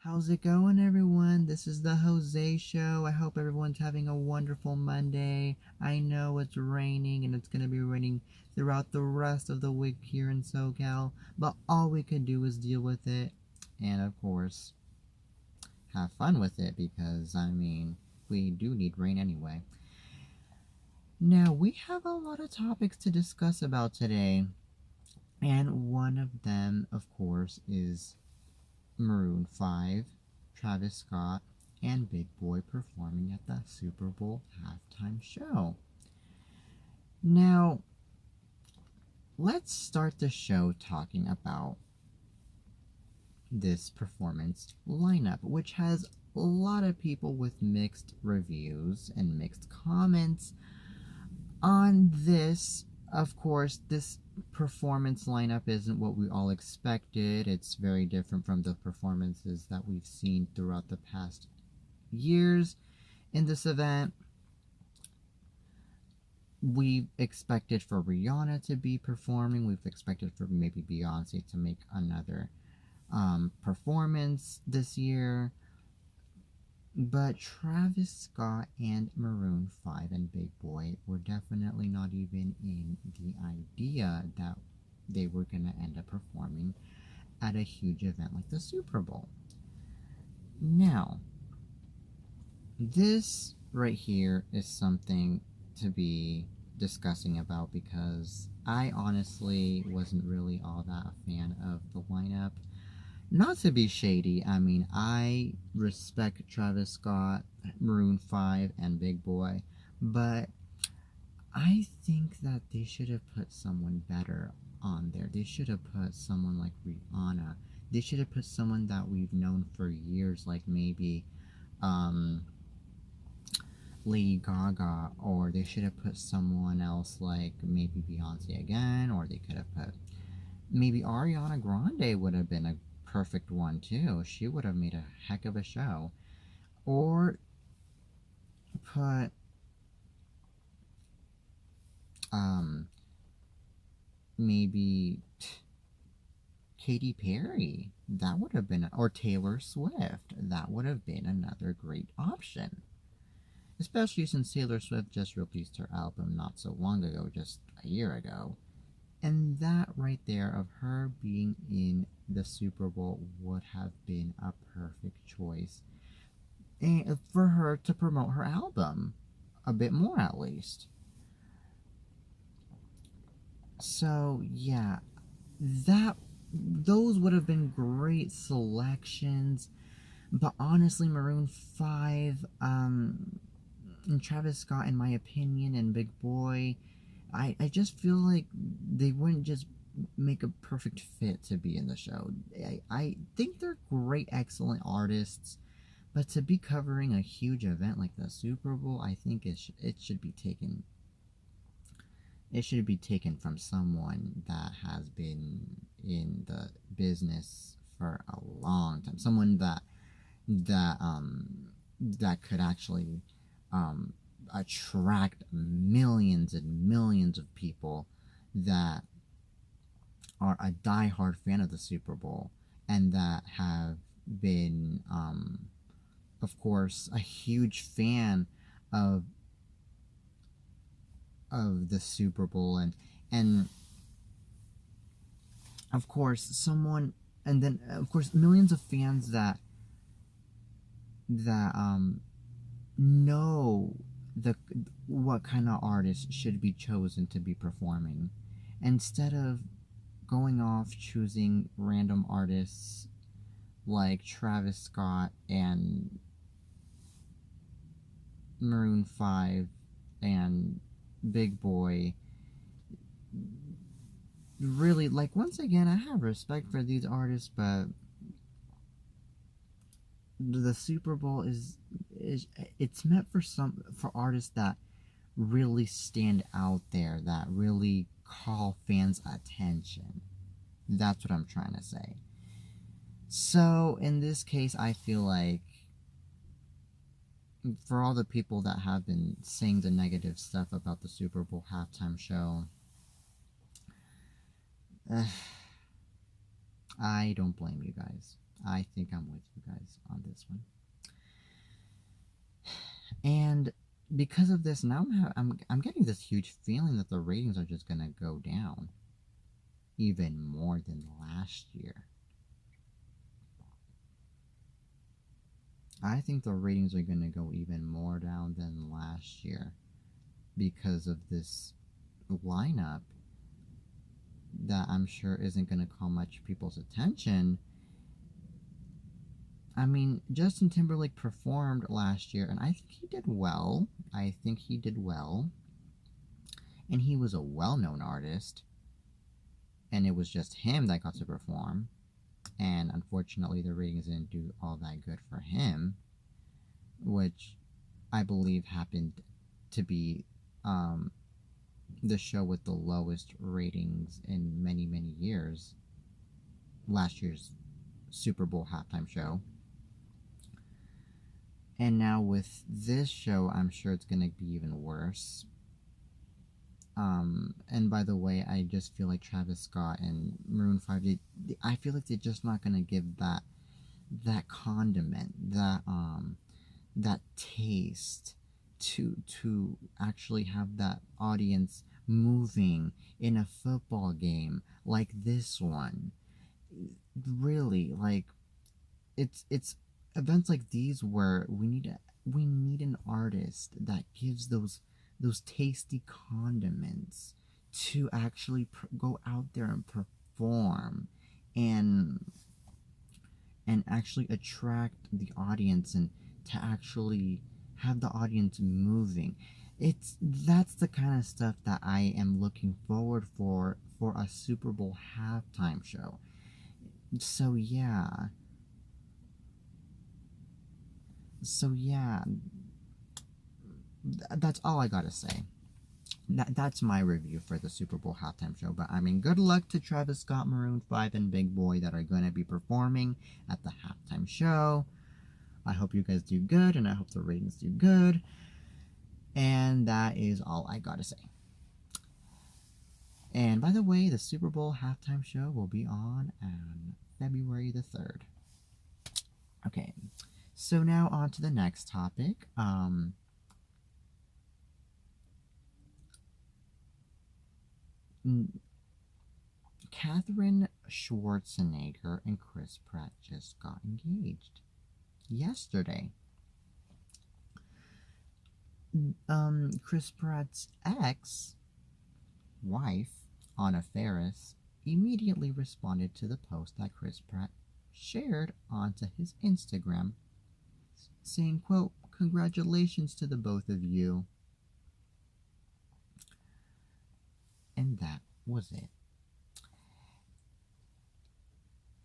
How's it going, everyone? This is the Jose Show. I hope everyone's having a wonderful Monday. I know it's raining and it's going to be raining throughout the rest of the week here in SoCal, but all we can do is deal with it and, of course, have fun with it because, we do need rain anyway. Now, we have a lot of topics to discuss about today, and one of them, of course, is Maroon 5, Travis Scott, and Big Boy performing at the Super Bowl halftime show. Now, let's start the show talking about this performance lineup, which has a lot of people with mixed reviews and mixed comments on this. Of course, this performance lineup isn't what we all expected. It's very different from the performances that we've seen throughout the past years in this event. We've expected for Rihanna to be performing. We've expected for maybe Beyonce to make another performance this year. But Travis Scott and Maroon 5 and Big Boy were definitely not even in the idea that they were going to end up performing at a huge event like the Super Bowl. Now, this right here is something to be discussing about because I honestly wasn't really all that a fan of the lineup. Not to be shady, I respect Travis Scott, Maroon 5, and Big Boy, but I think that they should have put someone better on there. They should have put someone like Rihanna. They should have put someone that we've known for years, like maybe Lady Gaga, or they should have put someone else like maybe Beyonce again, or they could have put maybe Ariana Grande would have been a perfect one too. She would have made a heck of a show. Or put maybe Katy Perry. That would have been, or Taylor Swift. That would have been another great option. Especially since Taylor Swift just released her album not so long ago, just a year ago. And that right there of her being in the Super Bowl would have been a perfect choice. And for her to promote her album a bit more, at least. So yeah, those would have been great selections. But honestly, Maroon 5, and Travis Scott, in my opinion, and Big Boy, I just feel like they wouldn't just make a perfect fit to be in the show. I think they're great, excellent artists, but to be covering a huge event like the Super Bowl, I think it should be taken. It should be taken from someone that has been in the business for a long time. Someone that could actually attract millions and millions of people that are a die-hard fan of the Super Bowl and that have been, of course, a huge fan of the Super Bowl and of course someone, and then of course millions of fans that know what kind of artist should be chosen to be performing, instead of going off choosing random artists like Travis Scott and Maroon 5 and Big Boy. Really, like, once again, I have respect for these artists, but the Super Bowl is it's meant for artists that really stand out there, that really call fans' attention. That's what I'm trying to say. So in this case, I feel like for all the people that have been saying the negative stuff about the Super Bowl halftime show, I don't blame you guys. I think I'm with you guys this one. And because of this, now I'm getting this huge feeling that the ratings are just gonna go down even more than last year. I think the ratings are gonna go even more down than last year because of this lineup that I'm sure isn't gonna call much people's attention. I mean, Justin Timberlake performed last year, and I think he did well. And he was a well-known artist, and it was just him that got to perform. And unfortunately, the ratings didn't do all that good for him, which I believe happened to be the show with the lowest ratings in many, many years. Last year's Super Bowl halftime show. And now with this show, I'm sure it's going to be even worse. And by the way, I just feel like Travis Scott and Maroon 5, I feel like they're just not going to give that condiment, that taste to actually have that audience moving in a football game like this one. Really, like, it's events like these where we need an artist that gives those tasty condiments to actually go out there and perform and actually attract the audience and to actually have the audience moving. That's the kind of stuff that I am looking forward for a Super Bowl halftime show. So yeah, that's all I gotta say. That's my review for the Super Bowl halftime show. But I mean, good luck to Travis Scott, Maroon 5, and Big Boy that are going to be performing at the halftime show. I hope you guys do good, and I hope the ratings do good. And that is all I gotta say. And by the way, the Super Bowl halftime show will be on February the 3rd. Okay, so now on to the next topic. Katherine Schwarzenegger and Chris Pratt just got engaged yesterday. Chris Pratt's ex-wife, Anna Faris, immediately responded to the post that Chris Pratt shared onto his Instagram, saying, quote, "Congratulations to the both of you." And that was it.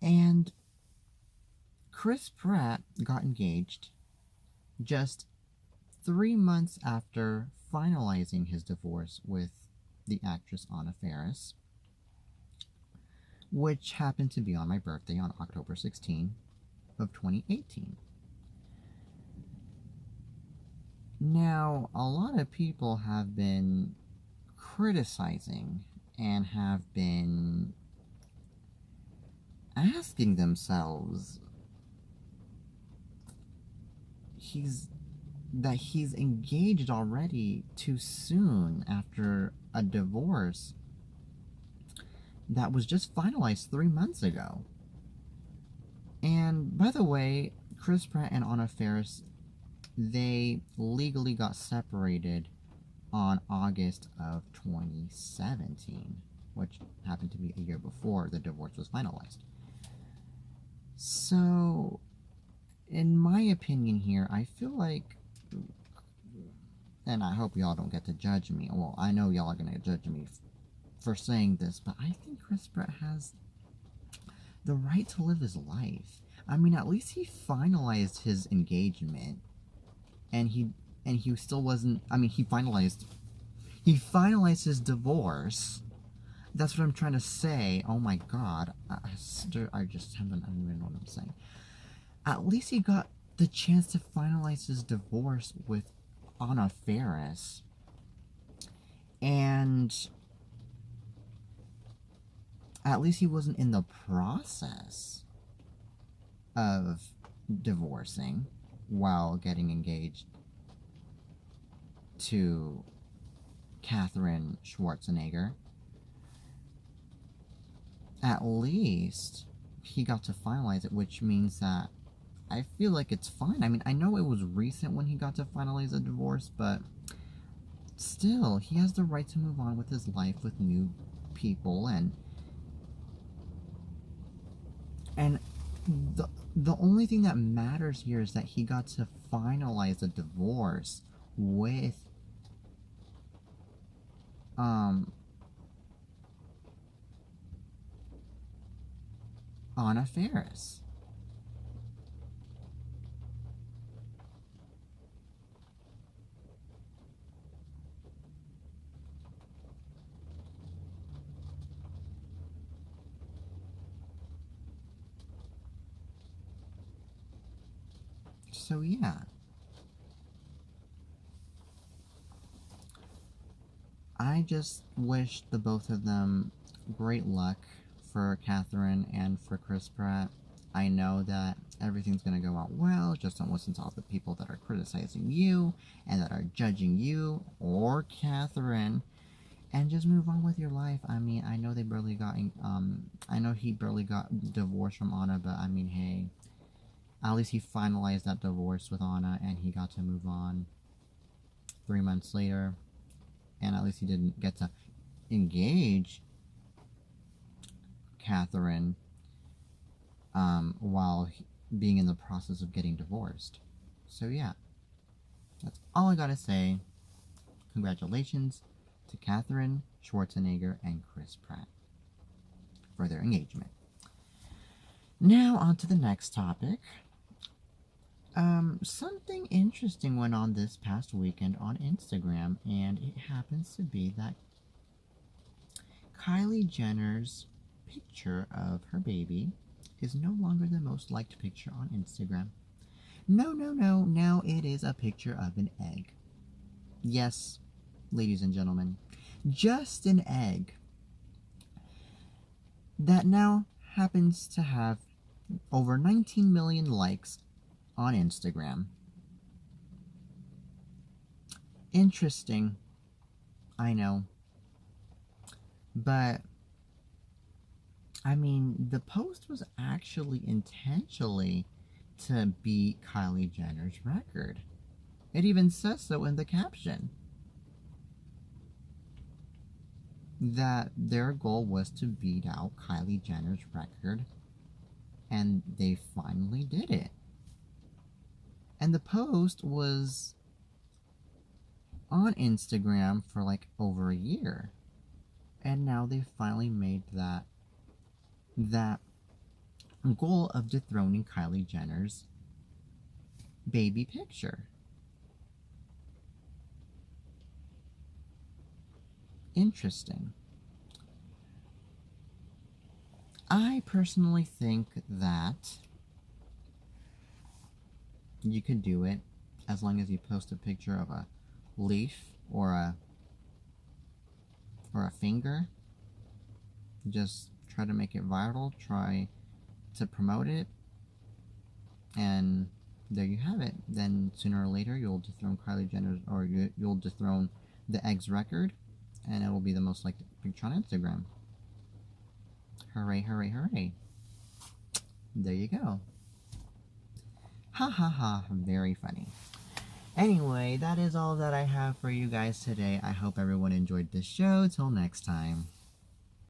And Chris Pratt got engaged just 3 months after finalizing his divorce with the actress Anna Faris, which happened to be on my birthday on October 16 of 2018. Now, a lot of people have been criticizing and have been asking themselves that he's engaged already too soon after a divorce that was just finalized 3 months ago. And by the way, Chris Pratt and Anna Faris, they legally got separated on August of 2017, which happened to be a year before the divorce was finalized. So, in my opinion here, I feel like, and I hope y'all don't get to judge me. Well, I know y'all are going to judge me for saying this, but I think Chris Pratt has the right to live his life. I mean, at least he finalized his engagement, and he still wasn't. I mean, he finalized his divorce. That's what I'm trying to say. Oh my god, I don't even know what I'm saying. At least he got the chance to finalize his divorce with Anna Faris, and at least he wasn't in the process of divorce. divorcing while getting engaged to Katherine Schwarzenegger, at least he got to finalize it, which means that I feel like it's fine. I mean, I know it was recent when he got to finalize a divorce, but still, he has the right to move on with his life with new people, and the only thing that matters here is that he got to finalize a divorce with Anna Faris. So yeah, I just wish the both of them great luck, for Katherine and for Chris Pratt. I know that everything's going to go out well. Just don't listen to all the people that are criticizing you and that are judging you or Katherine, and just move on with your life. I mean, I know they barely got, I know he barely got divorced from Anna, but I mean, hey, at least he finalized that divorce with Anna and he got to move on 3 months later. And at least he didn't get to engage Katherine while being in the process of getting divorced. So yeah, that's all I gotta say. Congratulations to Katherine Schwarzenegger and Chris Pratt for their engagement. Now on to the next topic. Something interesting went on this past weekend on Instagram, and it happens to be that Kylie Jenner's picture of her baby is no longer the most liked picture on Instagram. No, now it is a picture of an egg. Yes, ladies and gentlemen, just an egg that now happens to have over 19 million likes on Instagram. Interesting, I know. But, I mean, the post was actually intentionally to beat Kylie Jenner's record. It even says so in the caption. That their goal was to beat out Kylie Jenner's record, and they finally did it. And the post was on Instagram for like over a year. And now they finally made that goal of dethroning Kylie Jenner's baby picture. Interesting. I personally think that you could do it as long as you post a picture of a leaf or a finger. Just try to make it viral, try to promote it, and there you have it. Then sooner or later you'll dethrone Kylie Jenner's, or you'll dethrone the egg's record, and it will be the most liked picture on Instagram. Hooray, hooray, hooray. There you go. Ha ha ha, very funny. Anyway, that is all that I have for you guys today. I hope everyone enjoyed this show. Till next time.